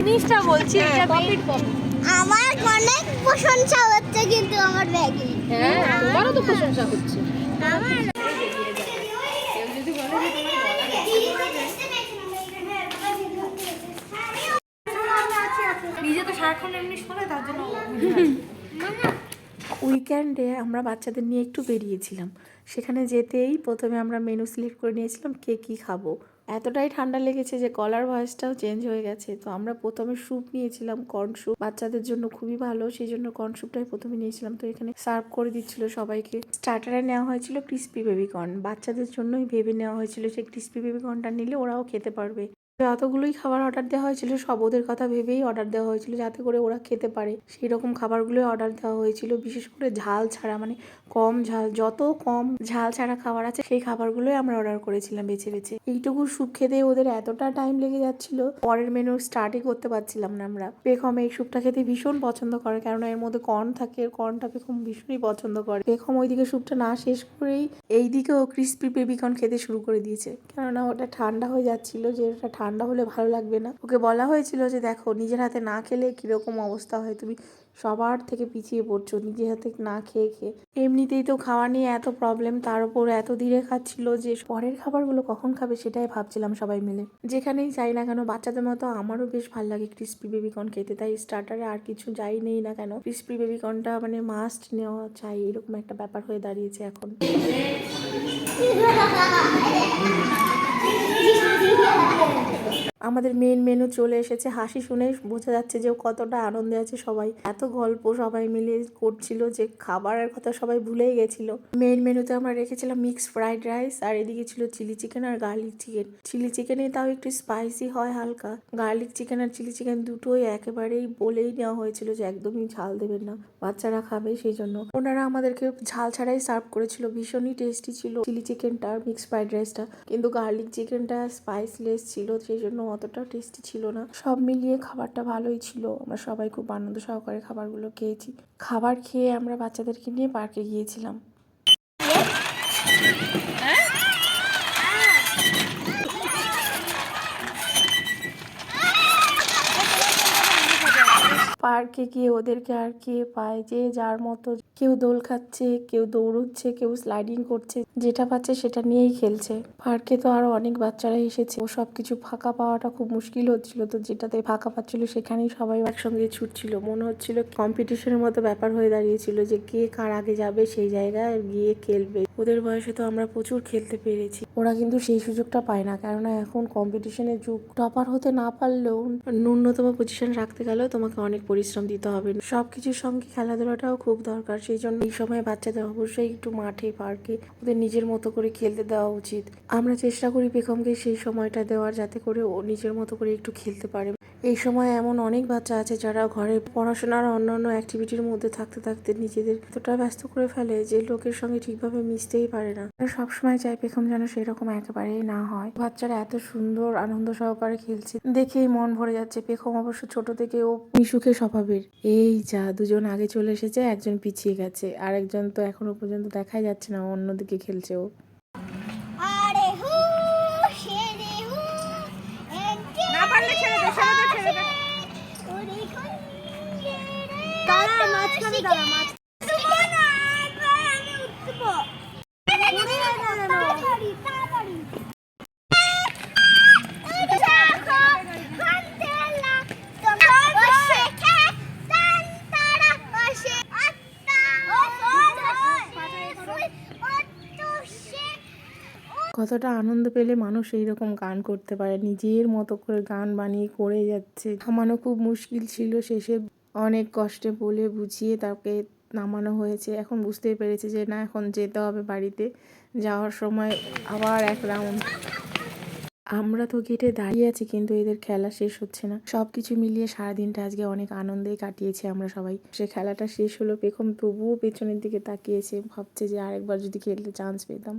জিনিসটা বলছি আমার অনেক প্রশংসা হচ্ছে কিন্তু আমার ব্যাগে। হ্যাঁ, তোমারও তো প্রশংসা হচ্ছে। আমার নিজে তো সারাক্ষণ এমনি শোনে, তার জন্য উইকেন্ডে আমরা বাচ্চাদের নিয়ে একটু বেরিয়েছিলাম। সেখানে যেতেই প্রথমে আমরা মেনু সিলেক্ট করে নিয়েছিলাম কে কী খাবো। এতটাই ঠান্ডা লেগেছে যে গলার ভয়েসটাও চেঞ্জ হয়ে গেছে। তো আমরা প্রথমে স্যুপ নিয়েছিলাম, কর্ন স্যুপ, বাচ্চাদের জন্য খুবই ভালো, সেই জন্য কর্ন স্যুপটাই প্রথমে নিয়েছিলাম। তো এখানে সার্ভ করে দিচ্ছিল সবাইকে। স্টার্টারে নেওয়া হয়েছিল ক্রিস্পি বেবিকর্ন, বাচ্চাদের জন্যই ভেবে নেওয়া হয়েছিল সেই ক্রিস্পি বেবিকর্নটা নিলে ওরাও খেতে পারবে। যতগুলোই খাবার অর্ডার দেওয়া হয়েছিল সব ওদের কথা ভেবেই অর্ডার দেওয়া হয়েছিল, যাতে করে ওরা খেতে পারে সেই রকম খাবারগুলোই অর্ডার দেওয়া হয়েছিল। বিশেষ করে ঝাল ছাড়া, মানে কম ঝাল, যত কম ঝাল ছাড়া খাবার আছে সেই খাবারগুলোই আমরা অর্ডার করেছিলাম বেছে বেছে। এইটুকু স্যুপ খেতে ওদের এতটা টাইম লেগে যাচ্ছিল, পরের মেনু স্টার্টই করতে পারছিলাম না আমরা। পেখম এই স্যুপটা খেতে ভীষণ পছন্দ করে, কেননা এর মধ্যে কর্ন থাকে, কর্নটা পেখম ভীষণই পছন্দ করে। পেখম ওইদিকে স্যুপটা না শেষ করেই এইদিকেও ক্রিস্পি বেবিকর্ন খেতে শুরু করে দিয়েছে, কেননা ওটা ঠান্ডা হয়ে যাচ্ছিল, যে ওটা ঠান্ডা হলে ভালো লাগবে না। ওকে বলা হয়েছিল যে দেখো নিজের হাতে না খেলে কিরকম অবস্থা হয়, তুমি সবার থেকে পিছিয়ে পড়ছো নিজের হাতে না খেয়ে খেয়ে। এমনিতেই তো খাওয়া নিয়ে এত প্রবলেম, তার উপর এত ধীরে খাচ্ছিল যে পরের খাবারগুলো কখন খাবে সেটাই ভাবছিলাম সবাই মিলে। যেখানেই যাই না কেন বাচ্চাদের মতো আমারও বেশ ভালো লাগে ক্রিস্পি বেবিকর্ন খেতে, তাই স্টার্টারে আর কিছু যাই নেই না কেন ক্রিস্পি বেবিকর্নটা মানে মাস্ট নেওয়া চাই, এরকম একটা ব্যাপার হয়ে দাঁড়িয়েছে এখন। আমাদের মেন মেনু চলে এসেছে। হাসি শুনে বোঝা যাচ্ছে যে কতটা আনন্দে আছে সবাই। এত গল্প সবাই মিলে করছিল যে খাবারের কথা সবাই ভুলেই গেছিল। মেন মেনুতে আমরা রেখেছিলাম মিক্সড ফ্রাইড রাইস, আর এদিকে ছিল চিলি চিকেন আর গার্লিক চিকেন। চিলি চিকেনে তাও একটু স্পাইসি হয় হালকা, গার্লিক চিকেন আর চিলি চিকেন দুটোই একেবারেই বলেই নেওয়া হয়েছিল যে একদমই ঝাল দেবেন না, বাচ্চারা খাবে সেই জন্য। ওনারা আমাদেরকে ঝাল ছাড়াই সার্ভ করেছিল, ভীষণই টেস্টি ছিল চিলি চিকেনটা আর মিক্সড ফ্রাইড রাইসটা, কিন্তু গার্লিক চিকেনটা স্পাইসলেস ছিল সেই জন্য অতটা টেস্টি ছিল না। সব মিলিয়ে খাবারটা ভালোই ছিল, আমরা সবাই খুব আনন্দ সহকারে খাবারগুলো খেয়েছি। খাবার খেয়ে আমরা বাচ্চাদেরকে নিয়ে পার্কে গিয়েছিলাম। পার্কে গিয়ে ওদেরকে আর কে পায়, যে যার মতো, কেউ দোল খাচ্ছে, কেউ দৌড়চ্ছে, কেউ স্লাইডিং করছে, যেটা পাচ্ছে সেটা নিয়েই খেলছে। পার্কে তো আরো অনেক বাচ্চারা এসেছে, ও সবকিছু ফাঁকা পাওয়াটা খুব মুশকিল হচ্ছিল, তো যেটাতে ফাঁকা পাচ্ছিল সেখানেই সবাই একসঙ্গে ছুটছিল, মনে হচ্ছিল কম্পিটিশনের মতো ব্যাপার হয়ে দাঁড়িয়েছিল যে কে কার আগে যাবে সেই জায়গায় গিয়ে খেলবে। ওদের বয়সে তো আমরা প্রচুর খেলতে পেরেছি, ওরা কিন্তু সেই সুযোগটা পায় না, কেননা এখন কম্পিটিশনের যুগ। টপার হতে না পারলেও ন্যূনতম পজিশন রাখতে গেলেও তোমাকে অনেক পরিশ্রম দিতে হবে। সবকিছুর সঙ্গে খেলাধুলাটাও খুব দরকার, সেই জন্য এই সময় বাচ্চাদের অবশ্যই একটু মাঠে পার্কে ওদের নিজের মতো করে খেলতে দেওয়া উচিত। আমরা চেষ্টা করি পেখমকে সেই সময়টা দেওয়ার, যাতে করে ও নিজের মতো করে একটু খেলতে পারে। এই সময় এমন অনেক বাচ্চা আছে যারা ঘরে পড়াশোনার অন্যান্য অ্যাক্টিভিটির মধ্যে থাকতে থাকতে নিজেদের এতটা ব্যস্ত করে ফেলে যে লোকের সঙ্গে ঠিকভাবে মিশতেই পারে না। সবসময় চাই পেখম যেন সেরকম একেবারেই না হয়। বাচ্চারা এত সুন্দর আনন্দ সহকারে খেলছে, দেখেই মন ভরে যাচ্ছে। পেখম অবশ্য ছোট থেকে ও মিশুকে স্বভাবের। এই যা দুজন আগে চলে এসেছে, একজন পিছিয়ে গেছে, আর একজন তো এখনো পর্যন্ত দেখাই যাচ্ছে না, অন্যদিকে খেলছে ও। আরে হু শেরে হু না পারলে ছেড়ে দে, ছেড়ে দে। ওরে খঞ্জে রে দাঁড়া, মাঝখানে দাঁড়া, সুমনা এবার আমি উঠবো। তাড়াতাড়ি তাড়াতাড়ি কতটা আনন্দ পেলে মানুষ এইরকম গান করতে পারে, নিজের মতো করে গান বানিয়ে করে যাচ্ছে। থামানো খুব মুশকিল ছিল, শেষে অনেক কষ্টে বলে বুঝিয়ে তাকে নামানো হয়েছে। এখন বুঝতেই পেরেছে যে না, এখন যেতে হবে বাড়িতে। যাওয়ার সময় আবার এক রাউন্ড। আমরা তো গেটে দাঁড়িয়ে আছি, কিন্তু এদের খেলা শেষ হচ্ছে না। সবকিছু মিলিয়ে সারাদিনটা আজকে অনেক আনন্দেই কাটিয়েছি আমরা সবাই। সে খেলাটা শেষ হলো, পেখম তবুও পেছনের দিকে তাকিয়েছে, ভাবছে যে আরেকবার যদি খেলতে চান্স পেতাম।